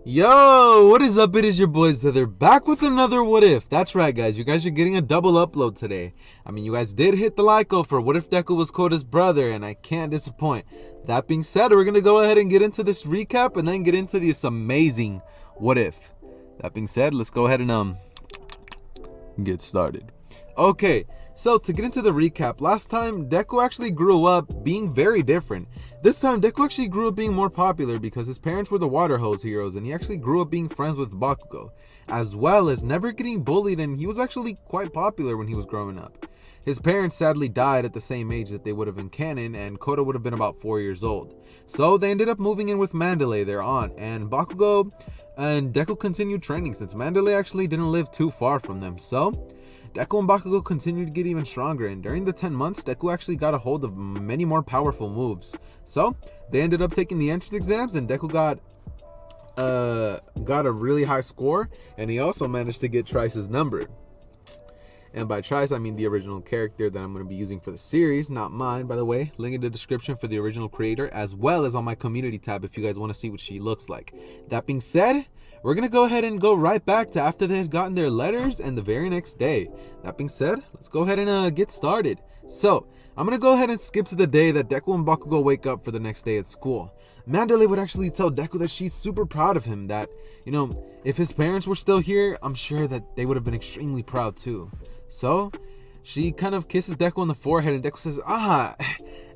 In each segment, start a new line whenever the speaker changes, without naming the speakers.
Yo, what is up? It is your boy Zither back with another What If. That's right, guys. You guys are getting a double upload today. I mean, you guys did hit the like for What If Deku was Kota's brother, and I can't disappoint. That being said, we're going to go ahead and get into this recap and then get into this amazing What If. That being said, let's go ahead and get started. Okay, so to get into the recap, last time Deku actually grew up being very different. This time Deku actually grew up being more popular because his parents were the water hose heroes, and he actually grew up being friends with Bakugo, as well as never getting bullied, and he was actually quite popular when he was growing up. His parents sadly died at the same age that they would have in canon, and Kota would have been about 4 years old. So they ended up moving in with Mandalay, their aunt, and Bakugo and Deku continued training since Mandalay actually didn't live too far from them. So Deku and Bakugo continued to get even stronger, and during the 10 months, Deku actually got a hold of many more powerful moves. So they ended up taking the entrance exams, and Deku got a really high score, and he also managed to get Trix's number. And by Trix, I mean the original character that I'm going to be using for the series, not mine, by the way. Link in the description for the original creator, as well as on my community tab if you guys want to see what she looks like. That being said, we're going to go ahead and go right back to after they had gotten their letters and the very next day. That being said, let's go ahead and get started. So, I'm going to go ahead and skip to the day that Deku and Bakugo wake up for the next day at school. Mandalay would actually tell Deku that she's super proud of him, that, if his parents were still here, I'm sure that they would have been extremely proud too. So, she kind of kisses Deku on the forehead, and Deku says, "Ah,"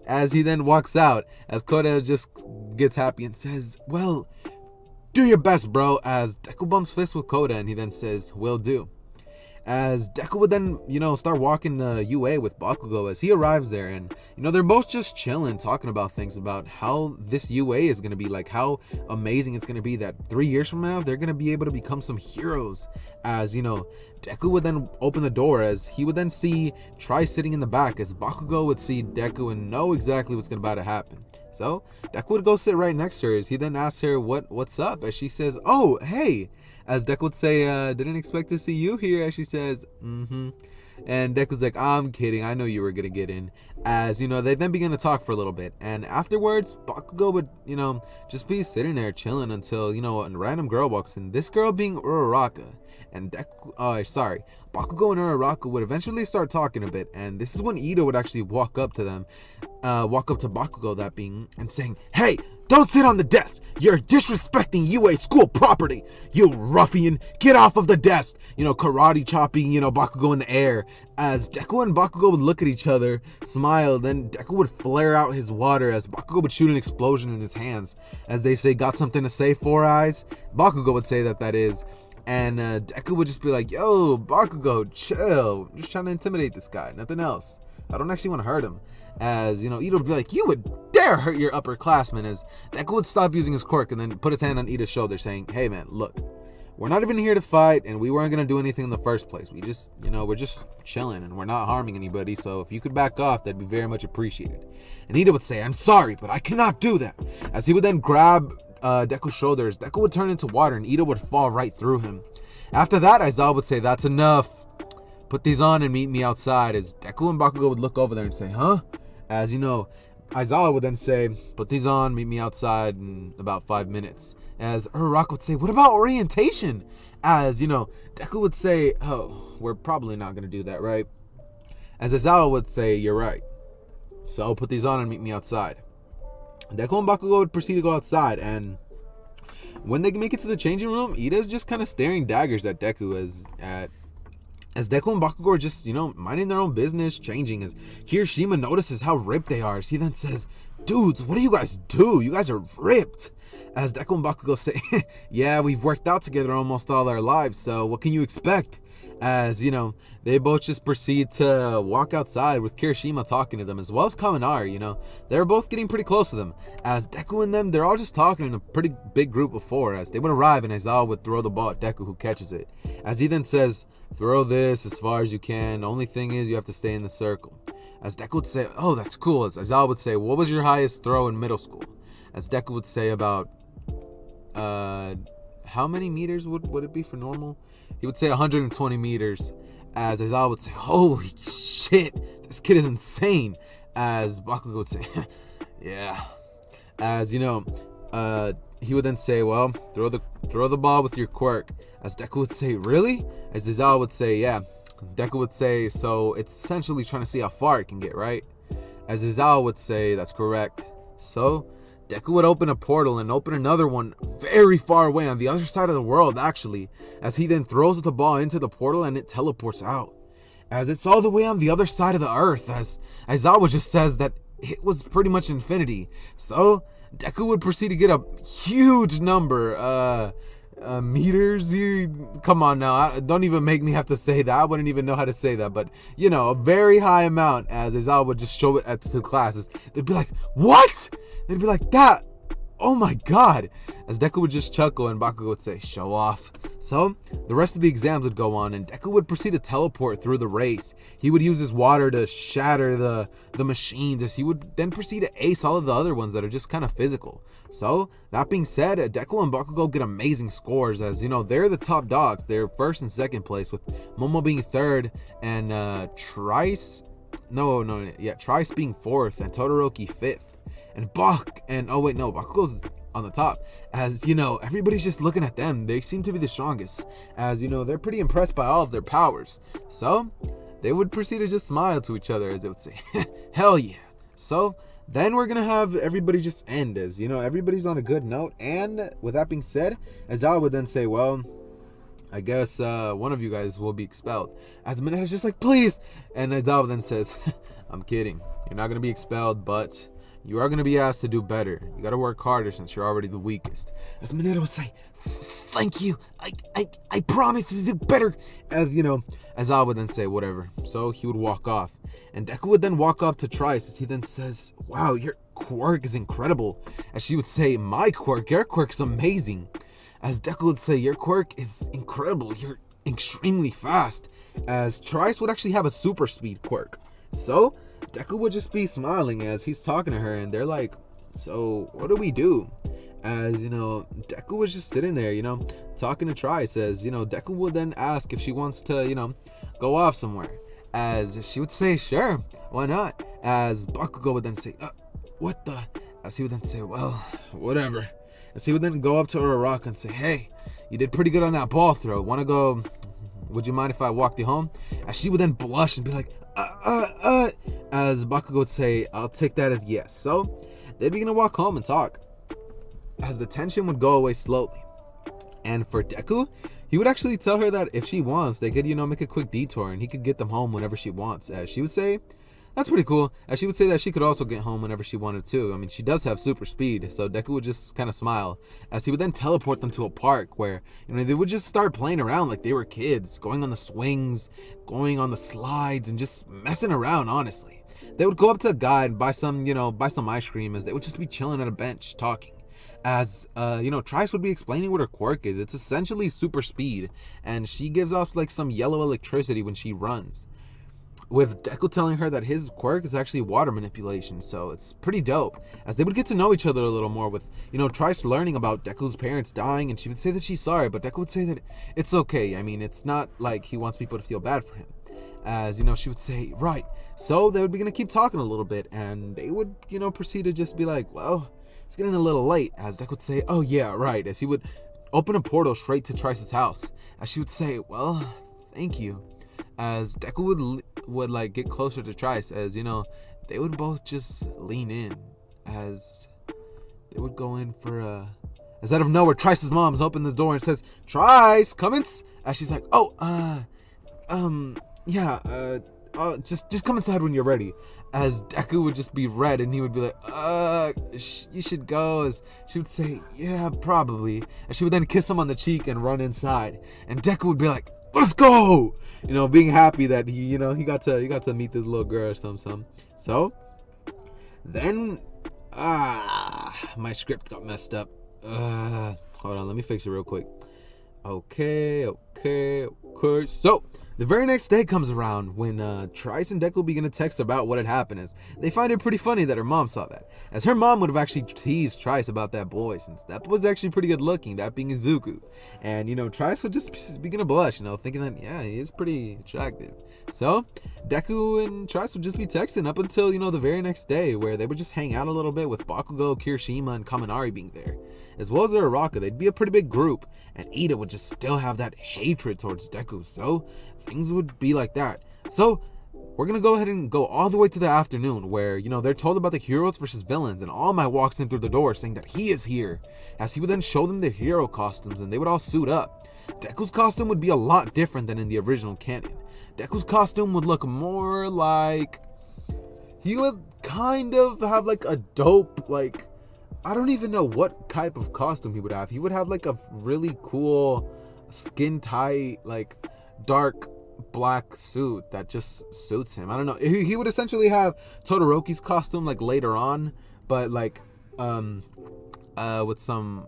as he then walks out, as Kota just gets happy and says, "Well, do your best, bro," as Deku bumps fists with Kota, and he then says, "Will do." As Deku would then, start walking to UA with Bakugo as he arrives there, and, they're both just chilling, talking about things about how this UA is going to be, like how amazing it's going to be that 3 years from now, they're going to be able to become some heroes. As, Deku would then open the door as he would then see Trix sitting in the back, as Bakugo would see Deku and know exactly what's about to happen. So Deku would go sit right next to her as he then asks her what's up, as she says, "Oh, hey," as Deku would say, "Didn't expect to see you here," as she says, and Deku's like, "I'm kidding, I know you were gonna get in," as they then begin to talk for a little bit, and afterwards Bakugo would just be sitting there chilling until a random girl walks in, this girl being Uraraka, and Bakugo and Uraraka would eventually start talking a bit, and this is when Ida would actually walk up to Bakugo, that being, and saying, "Hey, don't sit on the desk. You're disrespecting UA school property. You ruffian, get off of the desk." Karate chopping, Bakugo in the air. As Deku and Bakugo would look at each other, smile, then Deku would flare out his water as Bakugo would shoot an explosion in his hands. As they say, "Got something to say, Four Eyes?" Bakugo would say that is. And Deku would just be like, "Yo, Bakugo, chill. I'm just trying to intimidate this guy, nothing else. I don't actually want to hurt him." As, Ida would be like, "You would dare hurt your upperclassmen," as Deku would stop using his quirk and then put his hand on Ida's shoulder saying, "Hey man, look, we're not even here to fight, and we weren't going to do anything in the first place. We just, we're just chilling, and we're not harming anybody, so if you could back off, that'd be very much appreciated." And Ida would say, "I'm sorry, but I cannot do that." As he would then grab Deku's shoulders, Deku would turn into water, and Ida would fall right through him. After that, Aizawa would say, "That's enough. Put these on and meet me outside." As Deku and Bakugo would look over there and say, "Huh?" As Aizawa would then say, "Put these on, meet me outside in about 5 minutes. As Uraraka would say, "What about orientation?" As, Deku would say, "Oh, we're probably not going to do that, right?" As Aizawa would say, "You're right. So I'll put these on and meet me outside." Deku and Bakugo would proceed to go outside, and when they make it to the changing room, Ida's just kind of staring daggers at Deku as Deku and Bakugo are just, minding their own business, changing, as Hiroshima notices how ripped they are. As he then says, "Dudes, what do you guys do? You guys are ripped." As Deku and Bakugo say, "Yeah, we've worked out together almost all our lives, so what can you expect?" As, they both just proceed to walk outside with Kirishima talking to them, as well as Kaminari, they're both getting pretty close to them. As Deku and them, they're all just talking in a pretty big group of four, as they would arrive and Aizawa would throw the ball at Deku, who catches it. As he then says, "Throw this as far as you can, the only thing is you have to stay in the circle." As Deku would say, "Oh, that's cool." As Aizawa would say, "What was your highest throw in middle school?" As Deku would say, about, how many meters would it be for normal? He would say 120 meters. As Aizawa would say, "Holy shit, this kid is insane." As Bakugo would say, "Yeah." As he would then say, well, throw the ball with your quirk. As Deku would say, really? As Aizawa would say, yeah. Deku would say, so it's essentially trying to see how far it can get, right? As Aizawa would say, that's correct. So Deku would open a portal and open another one very far away on the other side of the world, actually, as he then throws the ball into the portal and it teleports out. As it's all the way on the other side of the earth, as Aizawa just says that it was pretty much infinity. So Deku would proceed to get a huge number, meters. Come on now, don't even make me have to say that. I wouldn't even know how to say that, but you know, a very high amount. As Aizawa would just show it to the classes, they'd be like, what? They'd be like, that, oh my god. As Deku would just chuckle and Bakugo would say, show off. So the rest of the exams would go on and Deku would proceed to teleport through the race. He would use his water to shatter the machines, as he would then proceed to ace all of the other ones that are just kind of physical. So that being said, Deku and Bakugo get amazing scores, as you know, they're the top dogs. They're first and second place, with Momo being third and Trice being fourth and Todoroki fifth. And Bakugo's on the top, as you know, everybody's just looking at them. They seem to be the strongest, as you know, they're pretty impressed by all of their powers. So they would proceed to just smile to each other, as they would say, hell yeah. So then we're gonna have everybody just end, as you know, everybody's on a good note. And with that being said, Aizawa would then say, well, I guess one of you guys will be expelled. As Minetta's just like, please. And Aizawa then says, I'm kidding, you're not gonna be expelled, but you are going to be asked to do better. You got to work harder since you're already the weakest. As Mineta would say, thank you. I promise to do better. As you know, Aizawa would then say, whatever. So he would walk off. And Deku would then walk up to Trice, as he then says, wow, your quirk is incredible. As she would say, my quirk, your quirk's amazing. As Deku would say, your quirk is incredible. You're extremely fast. As Trice would actually have a super speed quirk. So Deku would just be smiling as he's talking to her, and they're like, so what do we do? As you know, Deku was just sitting there, you know, talking to Trice. As you know, Deku would then ask if she wants to, you know, go off somewhere. As she would say, sure, why not? As Bakugo would then say, what the? As he would then say, well, whatever. As he would then go up to Uraraka and say, hey, you did pretty good on that ball throw. Wanna go? Would you mind if I walked you home? As she would then blush and be like, as Bakugo would say, I'll take that as yes. So they'd begin to walk home and talk, as the tension would go away slowly. And for Deku, he would actually tell her that if she wants, they could, you know, make a quick detour and he could get them home whenever she wants. As she would say, that's pretty cool. As she would say that she could also get home whenever she wanted to. I mean, she does have super speed, so Deku would just kind of smile, as he would then teleport them to a park where, you know, they would just start playing around like they were kids, going on the swings, going on the slides, and just messing around, honestly. They would go up to a guy and buy some ice cream, as they would just be chilling at a bench talking. As you know, Trice would be explaining what her quirk is. It's essentially super speed, and she gives off like some yellow electricity when she runs, with Deku telling her that his quirk is actually water manipulation. So it's pretty dope, as they would get to know each other a little more, with, you know, Trice learning about Deku's parents dying, and she would say that she's sorry, but Deku would say that it's okay. I mean, it's not like he wants people to feel bad for him. As you know, she would say, right. So they would be gonna keep talking a little bit, and they would, you know, proceed to just be like, well, it's getting a little late. As Deku would say, oh yeah, right. As he would open a portal straight to Trice's house. As she would say, well, thank you. As Deku would like get closer to Trice, as you know, they would both just lean in, as they would go in for as out of nowhere, Trice's mom's opened this door and says, Trice, come in. As she's like, just come inside when you're ready. As Deku would just be red, and he would be like, you should go. As she would say, yeah, probably. And she would then kiss him on the cheek and run inside. And Deku would be like, let's go. You know, being happy that he got to meet this little girl or something. So then, my script got messed up. Hold on, let me fix it real quick. Okay. So The very next day comes around when Trix and Deku begin to text about what had happened, as they find it pretty funny that her mom saw that, as her mom would have actually teased Trix about that boy, since that was actually pretty good looking, that being Izuku. And Trix would just begin to blush, thinking that, yeah, he is pretty attractive. So Deku and Trix would just be texting up until the very next day, where they would just hang out a little bit, with Bakugo, Kirishima, and Kaminari being there, as well as Uraraka. They'd be a pretty big group, and Ida would just still have that hatred towards Deku, so things would be like that. So we're gonna go ahead and go all the way to the afternoon, where they're told about the heroes versus villains, and All Might walks in through the door saying that he is here, as he would then show them the hero costumes, and they would all suit up. Deku's costume would be a lot different than in the original canon. Deku's costume would look more like, he would kind of have like a dope, like, I don't even know what type of costume he would have. He would have like a really cool skin tight, like dark black suit that just suits him. I don't know. He would essentially have Todoroki's costume like later on, but like with some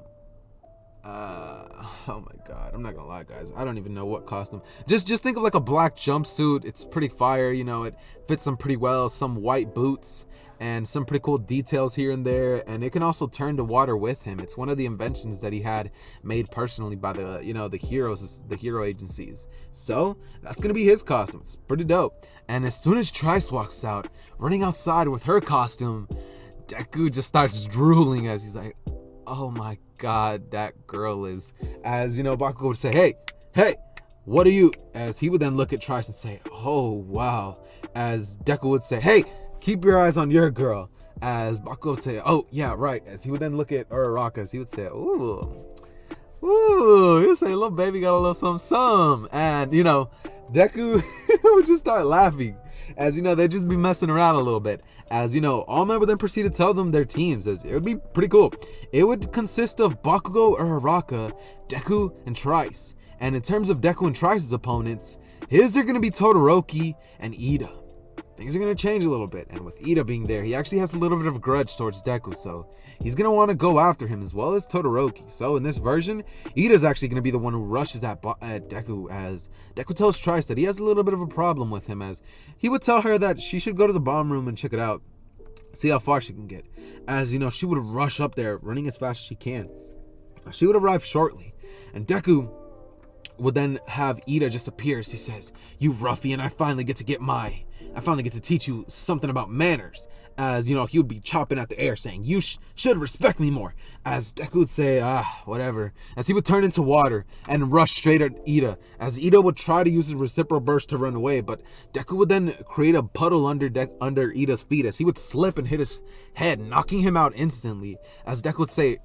oh my god, I'm not gonna lie, guys, I don't even know what costume. Just think of like a black jumpsuit. It's pretty fire, it fits him pretty well. Some white boots and some pretty cool details here and there, and it can also turn to water with him. It's one of the inventions that he had made personally by the the heroes, the hero agencies. So that's gonna be his costume. It's pretty dope. And as soon as Trix walks out, running outside with her costume, Deku just starts drooling, as he's like, oh my god, that girl is, as Bakugo would say, hey, what are you, as he would then look at Trix and say, oh wow, as Deku would say, hey, keep your eyes on your girl, as Bakugo would say, oh yeah, right, as he would then look at Uraraka, as he would say, ooh, he would say, little baby got a little something, and Deku would just start laughing, as they'd just be messing around a little bit, as All Might would then proceed to tell them their teams, as it would be pretty cool. It would consist of Bakugo, Uraraka, Deku, and Trix. And in terms of Deku and Trix's opponents, his are going to be Todoroki and Ida. Things are going to change a little bit, and with Ida being there, he actually has a little bit of a grudge towards Deku, so he's going to want to go after him as well as Todoroki. So in this version, Ida's actually going to be the one who rushes at Deku, as Deku tells Trix that he has a little bit of a problem with him, as he would tell her that she should go to the bomb room and check it out, see how far she can get, as she would rush up there running as fast as she can. She would arrive shortly, and Deku would then have Ida just appear as he says, you ruffian, I finally get to teach you something about manners, as he would be chopping at the air saying, you should respect me more, as Deku would say, whatever, as he would turn into water and rush straight at Ida, as Ida would try to use his reciprocal burst to run away, but Deku would then create a puddle under Ida's feet, as he would slip and hit his head, knocking him out instantly, as Deku would say,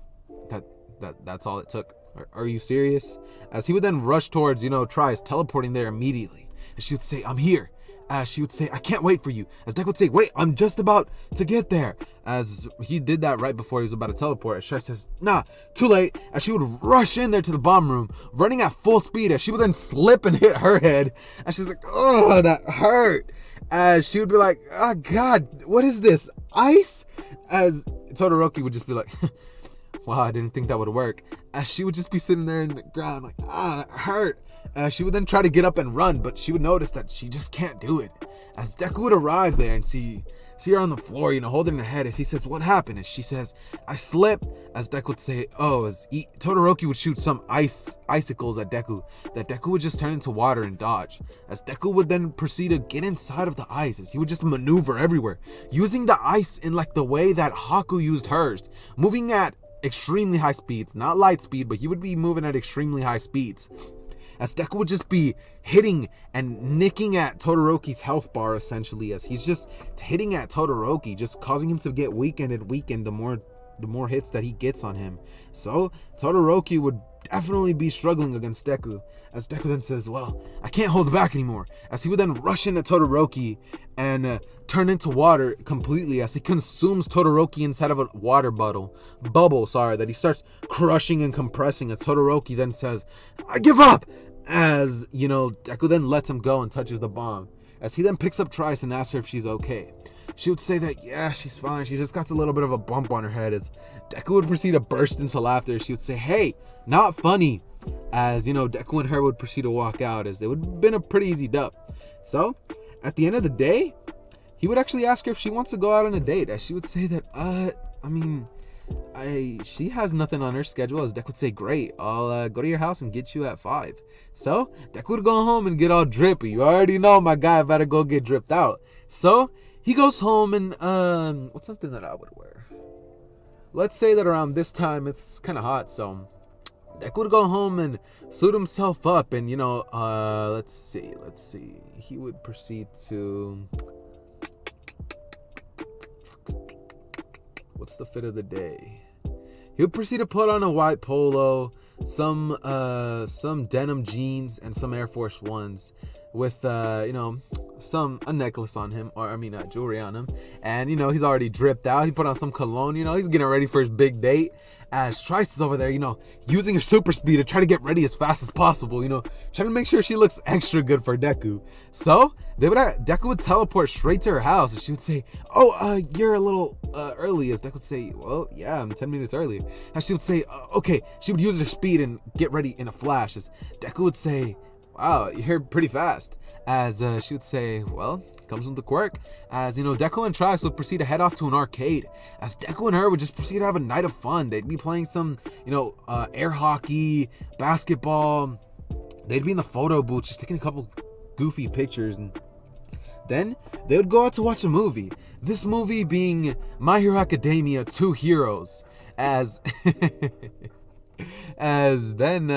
that's all it took. Are you serious? As he would then rush towards, Trix, teleporting there immediately. And she would say, I'm here. As she would say, I can't wait for you. As Deku would say, wait, I'm just about to get there. As he did that right before he was about to teleport. As Trix says, nah, too late. As she would rush in there to the bomb room, running at full speed. As she would then slip and hit her head. And she's like, oh, that hurt. As she would be like, oh god, what is this? Ice? As Todoroki would just be like, wow, I didn't think that would work. As she would just be sitting there in the ground like, that hurt. She would then try to get up and run, but she would notice that she just can't do it. As Deku would arrive there and see her on the floor, holding her head, as he says, what happened? As she says, I slipped. As Deku would say, Todoroki would shoot some icicles at Deku, that Deku would just turn into water and dodge. As Deku would then proceed to get inside of the ice, as he would just maneuver everywhere, using the ice in like the way that Haku used hers, moving at extremely high speeds, not light speed, but he would be moving at extremely high speeds, as Deku would just be hitting and nicking at Todoroki's health bar, essentially, as he's just hitting at Todoroki, just causing him to get weakened the more hits that he gets on him. So Todoroki would definitely be struggling against Deku, as Deku then says, well, I can't hold back anymore, as he would then rush into Todoroki and turn into water completely, as he consumes Todoroki inside of a water bubble that he starts crushing and compressing, as Todoroki then says, I give up, as Deku then lets him go and touches the bomb, as he then picks up Trix and asks her if she's okay. She would say that, yeah, she's fine, she just got a little bit of a bump on her head, as Deku would proceed to burst into laughter. She would say, hey, not funny. as Deku and her would proceed to walk out, as they would have been a pretty easy dub. So at the end of the day, he would actually ask her if she wants to go out on a date, as she would say that she has nothing on her schedule, as Deku would say, great, I'll go to your house and get you at 5. So Deku would go home and get all drippy. You already know my guy better go get dripped out. So he goes home and what's something that I would wear? Let's say that around this time it's kind of hot, so Deku would go home and suit himself up, and let's see, he would proceed to, what's the fit of the day? He would proceed to put on a white polo, some denim jeans, and some Air Force Ones with a necklace on him, or jewelry on him, and he's already dripped out. He put on some cologne, he's getting ready for his big date, as Trix is over there, using her super speed to try to get ready as fast as possible, trying to make sure she looks extra good for Deku. So Deku would teleport straight to her house, and she would say, oh, you're a little early, as Deku would say, well, yeah, I'm 10 minutes early, and she would say, okay. She would use her speed and get ready in a flash, as Deku would say, wow, you're here pretty fast, as she would say, well, comes with the quirk, as Deku and Trix would proceed to head off to an arcade, as Deku and her would just proceed to have a night of fun. They'd be playing some air hockey, basketball. They'd be in the photo booth just taking a couple goofy pictures, and then they would go out to watch a movie, this movie being My Hero Academia 2 Heroes, as as then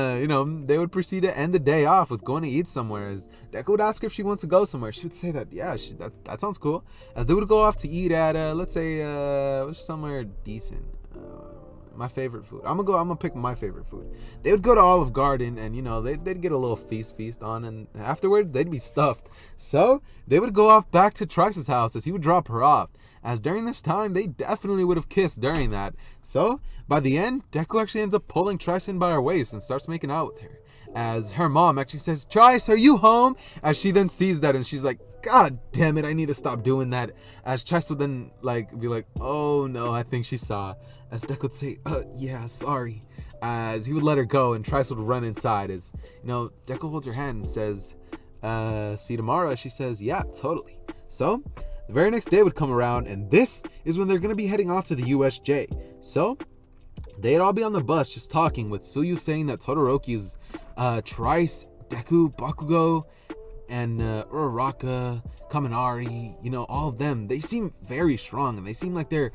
they would proceed to end the day off with going to eat somewhere, as Deku would ask her if she wants to go somewhere. She would say that that sounds cool, as they would go off to eat at let's say somewhere decent. My favorite food, I'm gonna pick my favorite food. They would go to Olive Garden, and they'd get a little feast on, and afterwards they'd be stuffed. So they would go off back to Trix's house, as he would drop her off, as during this time they definitely would have kissed during that. So by the end, Deku actually ends up pulling Trix in by her waist and starts making out with her, as her mom actually says, Trix, are you home? As she then sees that, and she's like, God damn it, I need to stop doing that. As Trix would then be like, oh no, I think she saw. As Deku would say, yeah, sorry. As he would let her go, and Trix would run inside, as Deku holds her hand and says, see you tomorrow. She says, yeah, totally. So the very next day would come around, and this is when they're going to be heading off to the USJ. So they'd all be on the bus just talking, with Suyu saying that Todoroki's Trix, Deku, Bakugo, and Uraraka, Kaminari, all of them, they seem very strong, and they seem like they're,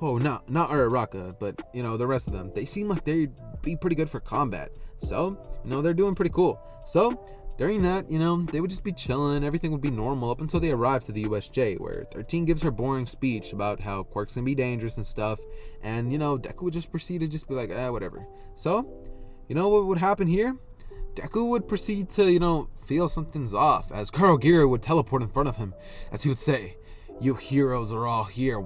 not Uraraka, but the rest of them, they seem like they'd be pretty good for combat. So they're doing pretty cool. So during that, they would just be chilling. Everything would be normal up until they arrive to the USJ, where 13 gives her boring speech about how quirks can be dangerous and stuff, and Deku would just proceed to just be like, whatever. So what would happen here? Deku would proceed to feel something's off, as Kurogiri would teleport in front of him, as he would say, you heroes are all here,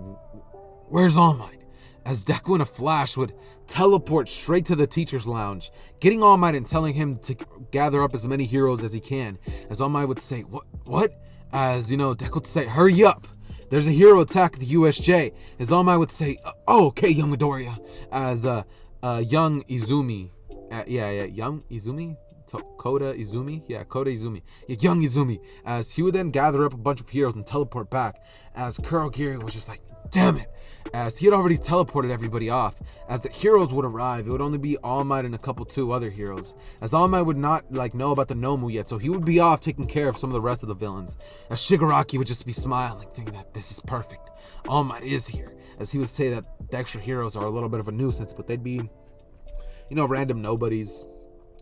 where's All Might? As Deku in a flash would teleport straight to the teacher's lounge, getting All Might and telling him to gather up as many heroes as he can, as All Might would say, what? As Deku would say, hurry up, there's a hero attack at the USJ, as All Might would say, oh, okay, young Midoriya, as young Izumi, young Izumi? Kota Izumi? Yeah, Kota Izumi. Yeah, young Izumi. As he would then gather up a bunch of heroes and teleport back, as Kurogiri was just like, damn it, as he had already teleported everybody off. As the heroes would arrive, it would only be All Might and a couple 2 other heroes, as All Might would not know about the Nomu yet, so he would be off taking care of some of the rest of the villains, as Shigaraki would just be smiling, thinking that this is perfect, All Might is here, as he would say that the extra heroes are a little bit of a nuisance, but they'd be random nobodies,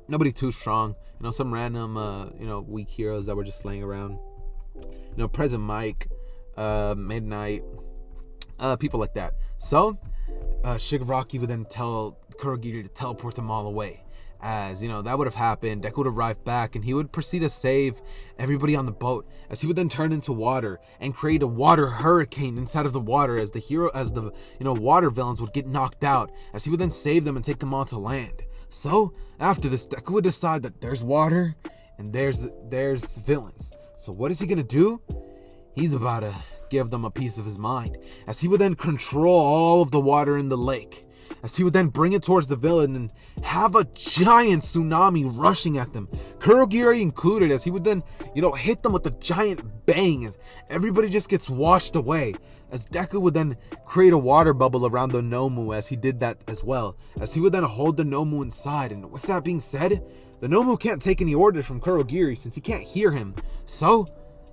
nobody too strong, some random weak heroes that were just laying around, Present Mike, Midnight, people like that. So Shigaraki would then tell Kurogiri to teleport them all away, as that would have happened. Deku would arrive back, and he would proceed to save everybody on the boat, as he would then turn into water and create a water hurricane inside of the water, as the water villains would get knocked out, as he would then save them and take them onto land. So after this, Deku would decide that there's water and there's villains. So what is he gonna do? He's about to give them a piece of his mind, as he would then control all of the water in the lake, as he would then bring it towards the villain and have a giant tsunami rushing at them, Kurogiri included, as he would then, hit them with a giant bang as everybody just gets washed away, as Deku would then create a water bubble around the Nomu as he did that as well, as he would then hold the Nomu inside. And with that being said, the Nomu can't take any orders from Kurogiri since he can't hear him, so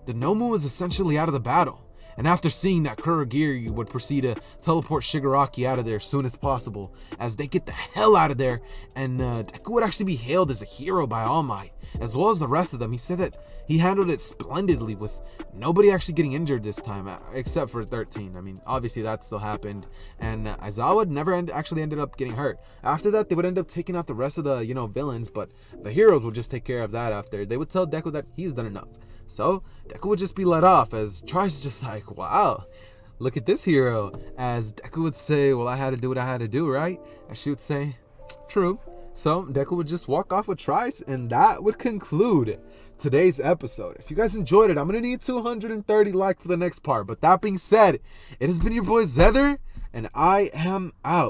the Nomu is essentially out of the battle. And after seeing that, Kurogiri would proceed to teleport Shigaraki out of there as soon as possible, as they get the hell out of there, and Deku would actually be hailed as a hero by All Might, as well as the rest of them. He said that he handled it splendidly, with nobody actually getting injured this time, except for 13. I mean, obviously that still happened, and Aizawa never actually ended up getting hurt. After that, they would end up taking out the rest of the, villains, but the heroes would just take care of that after. They would tell Deku that he's done enough. So Deku would just be let off, as Trix is just like, wow, look at this hero. As Deku would say, well, I had to do what I had to do, right? And she would say, true. So Deku would just walk off with Trix, and that would conclude today's episode. If you guys enjoyed it, I'm going to need 230 likes for the next part. But that being said, it has been your boy Zether, and I am out.